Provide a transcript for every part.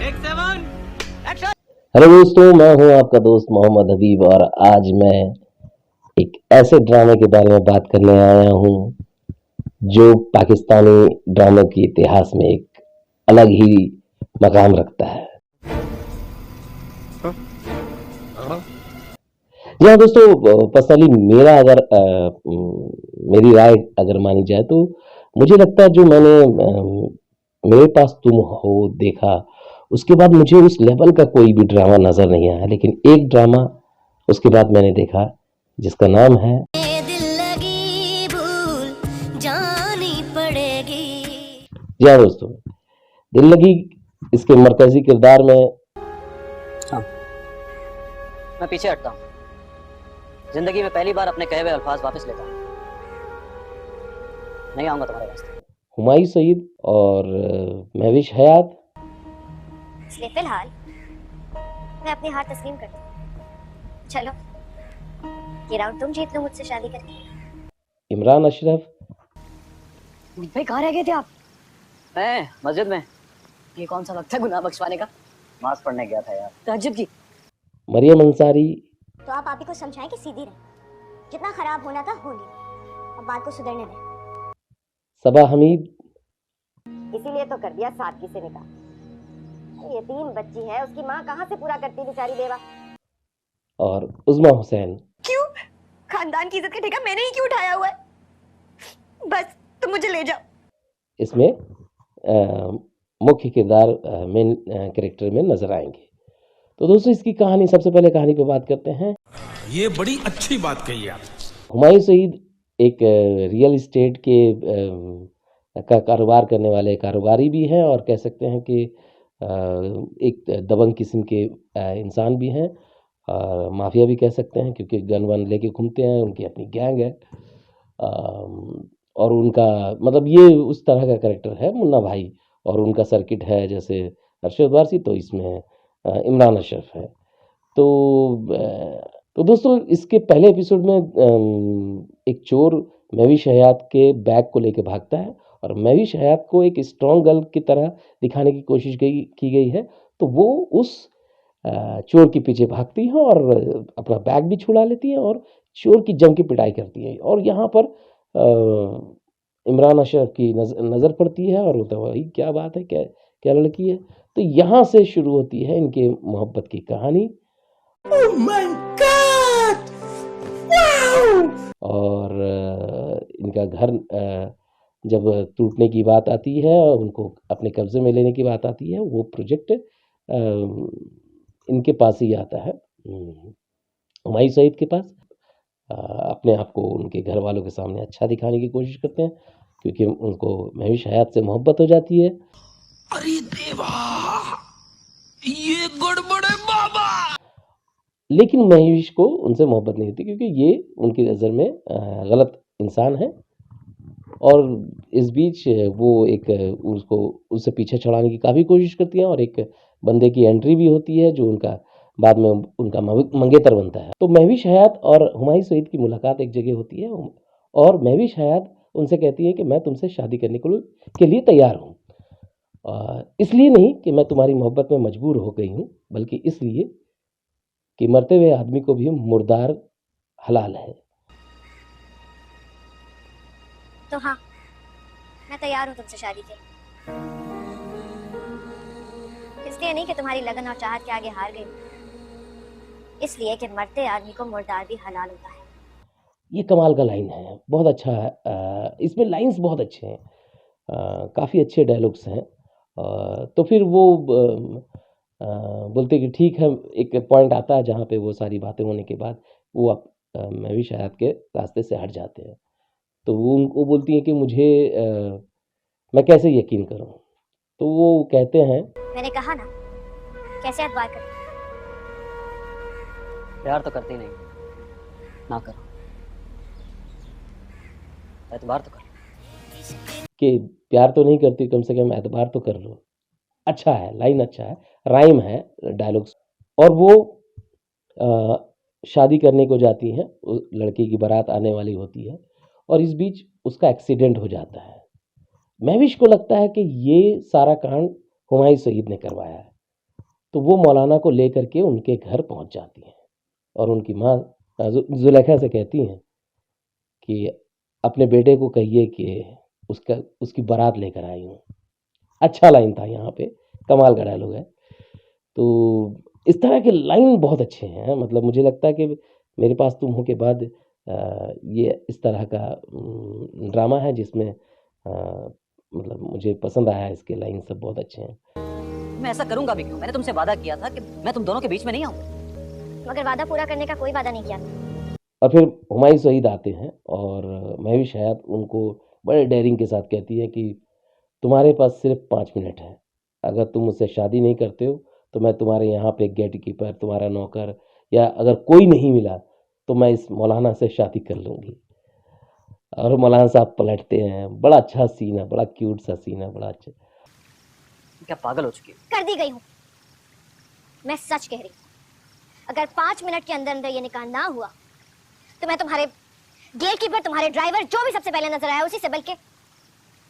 Hello दोस्तों, मैं हूं आपका दोस्त मोहम्मद हबीब और आज मैं एक ऐसे ड्रामे के बारे में बात करने आया हूं जो पाकिस्तानी ड्रामों के इतिहास में एक अलग ही मकाम रखता है। जी हाँ दोस्तों, पर्सनली मेरा अगर मेरी राय अगर मानी जाए तो मुझे लगता है जो मैंने मेरे पास तुम हो देखा, उसके बाद मुझे उस लेवल का कोई भी ड्रामा नजर नहीं आया, लेकिन एक ड्रामा उसके बाद मैंने देखा जिसका नाम है दिल लगी भूल जानी पड़ेगी। जी हाँ दोस्तों, दिल लगी इसके मरकजी किरदार में। हाँ, मैं पीछे हटता हूँ। जिंदगी में पहली बार अपने कहे हुए अल्फाज वापस लेता हूँ। नहीं आऊंगा तुम्हारे रास्ते। हुमायूं सईद और महविश हयात। इसलिए फिलहाल मैं अपनी हार तस्लीम करती हूँ। चलो ये राउंड तुम जीत लो मुझसे शादी करके। इमरान अशरफ। भाई कहाँ रह गए थे आप? मैं मस्जिद में। ये कौन सा वक्त है गुनाह बख्शवाने का? नमाज पढ़ने गया था यार। तहज्जुद की। मरियम अंसारी। तो आप ही को समझाएं कि सीधी रहे, जितना खराब होना था हो लिया, अब बात को सुधरने दें। सबा हमीद। इसीलिए तो कर दिया सादगी से निकाह। ये 3 बच्ची है, उसकी माँ कहाँ से पूरा करती बेचारी बेवा। और उज़मा हुसैन। क्यों? खानदान की इज्जत का ठेका मैंने ही क्यों उठाया हुआ है? बस तुम मुझे ले जाओ। इसमें मुख्य किरदार मेन कैरेक्टर में नजर आएंगे। तो दोस्तों, इसकी कहानी, सबसे पहले कहानी पे बात करते हैं। ये बड़ी अच्छी बात कही आप। हुमायूं सईद एक रियल इस्टेट के का कारोबार करने वाले कारोबारी भी हैं और कह सकते हैं कि एक दबंग किस्म के इंसान भी हैं, और माफिया भी कह सकते हैं, क्योंकि गन वन लेके घूमते हैं, उनकी अपनी गैंग है। और उनका मतलब ये उस तरह का कैरेक्टर है मुन्ना भाई, और उनका सर्किट है जैसे अरशद वारसी, तो इसमें इमरान अशरफ है। तो दोस्तों, इसके पहले एपिसोड में एक चोर महविश हयात के बैग को लेकर भागता है और महविश हयात को एक स्ट्रॉन्ग गर्ल की तरह दिखाने की कोशिश की गई है। तो वो उस चोर के पीछे भागती है और अपना बैग भी छुड़ा लेती है और चोर की जम की पिटाई करती है। और यहाँ पर इमरान अशरफ की नज़र पड़ती है और तो भाई क्या बात है, क्या क्या लड़की है। तो यहाँ से शुरू होती है इनके मोहब्बत की कहानी। Oh my God! Wow! और इनका घर जब टूटने की बात आती है, उनको अपने कब्जे में लेने की बात आती है, वो प्रोजेक्ट इनके पास ही आता है, हुमायूं सईद के पास। अपने आप को उनके घर वालों के सामने अच्छा दिखाने की कोशिश करते हैं, क्योंकि उनको महविश हयात से मोहब्बत हो जाती है। अरे देवा, ये गड़बड़ है बाबा। लेकिन महविश को उनसे मोहब्बत नहीं होती, क्योंकि ये उनकी नज़र में गलत इंसान है। और इस बीच वो एक उसको उससे पीछे छुड़ाने की काफ़ी कोशिश करती हैं, और एक बंदे की एंट्री भी होती है जो उनका बाद में उनका मंगेतर बनता है। तो महविश हयात और हुमायूं सईद की मुलाकात एक जगह होती है, और महविश हयात उनसे कहती है कि मैं तुमसे शादी करने के लिए तैयार हूँ। इसलिए नहीं कि मैं तुम्हारी मोहब्बत में मजबूर हो गई हूँ, बल्कि इसलिए कि मरते हुए आदमी को भी मुर्दार हलाल है। तो हाँ, मैं तैयार हूँ तुमसे शादी के। इसलिए नहीं कि तुम्हारी लगन और चाहत के आगे हार गई, इसलिए कि मरते आदमी को मुर्दार भी हलाल होता है। ये कमाल का लाइन है, बहुत अच्छा है। इसमें लाइंस बहुत अच्छे हैं, काफ़ी अच्छे डायलॉग्स हैं। तो फिर वो बोलते कि ठीक है, एक पॉइंट आता है जहाँ पे वो सारी बातें होने के बाद वो महविश हयात के रास्ते से हट जाते हैं। तो वो उनको बोलती हैं कि मुझे मैं कैसे यकीन करूं। तो वो कहते हैं, मैंने कहा ना, कैसे एतबार करें? प्यार तो करती नहीं, ना करो। एतबार तो करो। कि प्यार तो नहीं करती, कम से कम एतबार तो कर लो। अच्छा है, लाइन अच्छा है, राइम है डायलॉग्स। और वो शादी करने को जाती हैं, लड़की की बारात आने वाली होती है, और इस बीच उसका एक्सीडेंट हो जाता है। महविश को लगता है कि ये सारा कांड हुमायूं सईद ने करवाया है, तो वो मौलाना को लेकर के उनके घर पहुंच जाती हैं और उनकी माँ जुलेखा से कहती हैं कि अपने बेटे को कहिए कि उसकी बारात लेकर आई हूँ। अच्छा लाइन था यहाँ पे, कमाल का डायलॉग है। तो इस तरह के लाइन बहुत अच्छे हैं, मतलब मुझे लगता है कि मेरे पास तुम हो के बाद ये इस तरह का ड्रामा है जिसमें मतलब मुझे पसंद आया, इसके लाइन सब बहुत अच्छे हैं। मैं ऐसा करूंगा भी क्यों? मैंने तुमसे वादा किया था कि मैं तुम दोनों के बीच में नहीं आऊंगा। मगर वादा पूरा करने का कोई वादा नहीं किया। और फिर हुमायूं शहीद आते हैं और महविश हयात उनको बड़े डेयरिंग के साथ कहती है कि तुम्हारे पास सिर्फ 5 मिनट है, अगर तुम मुझसे शादी नहीं करते हो तो मैं तुम्हारे यहाँ पे गेट कीपर, तुम्हारा नौकर, या अगर कोई नहीं मिला तो मैं इस मौलाना से शादी कर लूँगी। और मौलाना साहब पलटते हैं, बड़ा अच्छा सीन है, बड़ा क्यूट सा सीन है, बड़ा अच्छा। क्या पागल हो चुकी है? कर दी गई हूँ, मैं सच कह रही हूँ। अगर 5 मिनट के अंदर अंदर ये निकाह ना हुआ तो मैं तुम्हारे गेट कीपर, तुम्हारे ड्राइवर, जो भी सबसे पहले नजर आया उसी से, बल्कि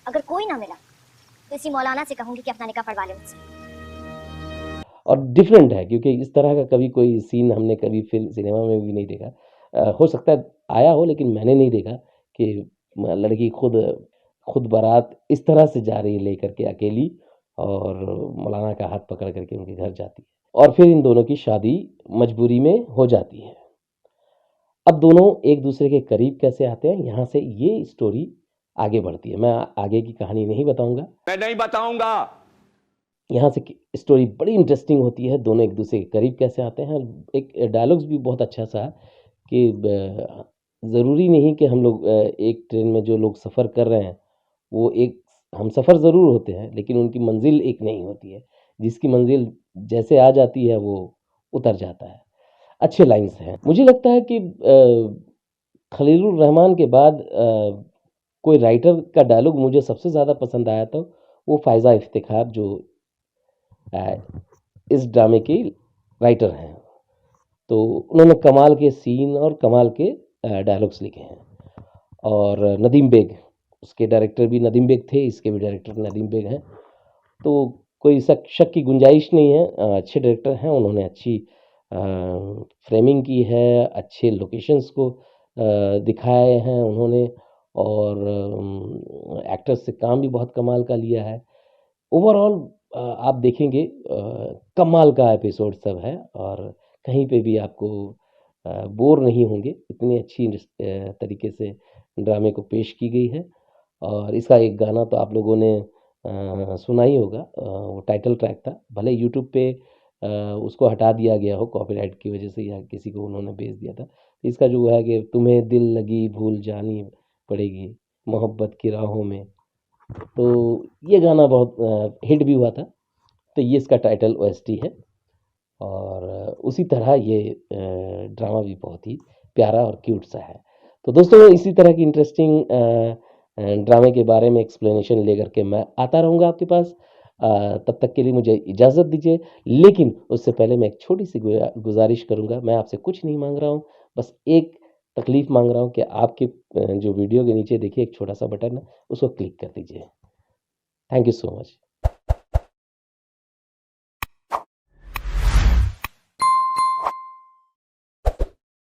अगर कोई ना मिला तो इसी मौलाना से कहूंगी कि अपना निकाह पढ़वा ले मुझसे। और डिफरेंट है क्योंकि इस तरह का कभी कोई सीन हमने कभी फिल्म सिनेमा में भी नहीं देखा। हो सकता है आया हो लेकिन मैंने नहीं देखा कि लड़की खुद बारात इस तरह से जा रही है लेकर के अकेली, और मौलाना का हाथ पकड़ करके उनके घर जाती है और फिर इन दोनों की शादी मजबूरी में हो जाती है। अब दोनों एक दूसरे के करीब कैसे आते हैं, यहाँ से ये स्टोरी आगे बढ़ती है। मैं आगे की कहानी नहीं बताऊंगा, मैं नहीं बताऊंगा। यहाँ से स्टोरी बड़ी इंटरेस्टिंग होती है, दोनों एक दूसरे के करीब कैसे आते हैं। एक डायलॉग्स भी बहुत अच्छा सा कि ज़रूरी नहीं कि हम लोग एक ट्रेन में जो लोग सफ़र कर रहे हैं वो एक हम सफ़र ज़रूर होते हैं लेकिन उनकी मंजिल एक नहीं होती है, जिसकी मंजिल जैसे आ जाती है वो उतर जाता है। अच्छे लाइन्स हैं। मुझे लगता है कि खलीलुर रहमान के बाद कोई राइटर का डायलॉग मुझे सबसे ज़्यादा पसंद आया था, वो फ़ायज़ा इफ्तिखार जो इस ड्रामे की राइटर हैं। तो उन्होंने कमाल के सीन और कमाल के डायलॉग्स लिखे हैं। और नदीम बेग, उसके डायरेक्टर भी नदीम बेग थे, इसके भी डायरेक्टर नदीम बेग हैं। तो कोई शक की गुंजाइश नहीं है, अच्छे डायरेक्टर हैं, उन्होंने अच्छी फ्रेमिंग की है, अच्छे लोकेशंस को दिखाए हैं उन्होंने, और एक्टर्स से काम भी बहुत कमाल का लिया है। ओवरऑल आप देखेंगे कमाल का एपिसोड सब है और कहीं पे भी आपको बोर नहीं होंगे, इतनी अच्छी तरीके से ड्रामे को पेश की गई है। और इसका एक गाना तो आप लोगों ने सुना ही होगा, वो टाइटल ट्रैक था, भले यूट्यूब पे उसको हटा दिया गया हो कॉपीराइट की वजह से या किसी को उन्होंने भेज दिया था। इसका जो है कि तुम्हें दिल लगी भूल जानी पड़ेगी मोहब्बत की राहों में, तो ये गाना बहुत हिट भी हुआ था। तो ये इसका टाइटल ओएसटी है और उसी तरह ये ड्रामा भी बहुत ही प्यारा और क्यूट सा है। तो दोस्तों इसी तरह की इंटरेस्टिंग ड्रामे के बारे में एक्सप्लेनेशन लेकर के मैं आता रहूँगा आपके पास। तब तक के लिए मुझे इजाज़त दीजिए, लेकिन उससे पहले मैं एक छोटी सी गुजारिश करूँगा। मैं आपसे कुछ नहीं मांग रहा हूँ, बस एक तकलीफ़ मांग रहा हूँ कि आपके जो वीडियो के नीचे देखिए एक छोटा सा बटन है, उसको क्लिक कर दीजिए। Thank you so much.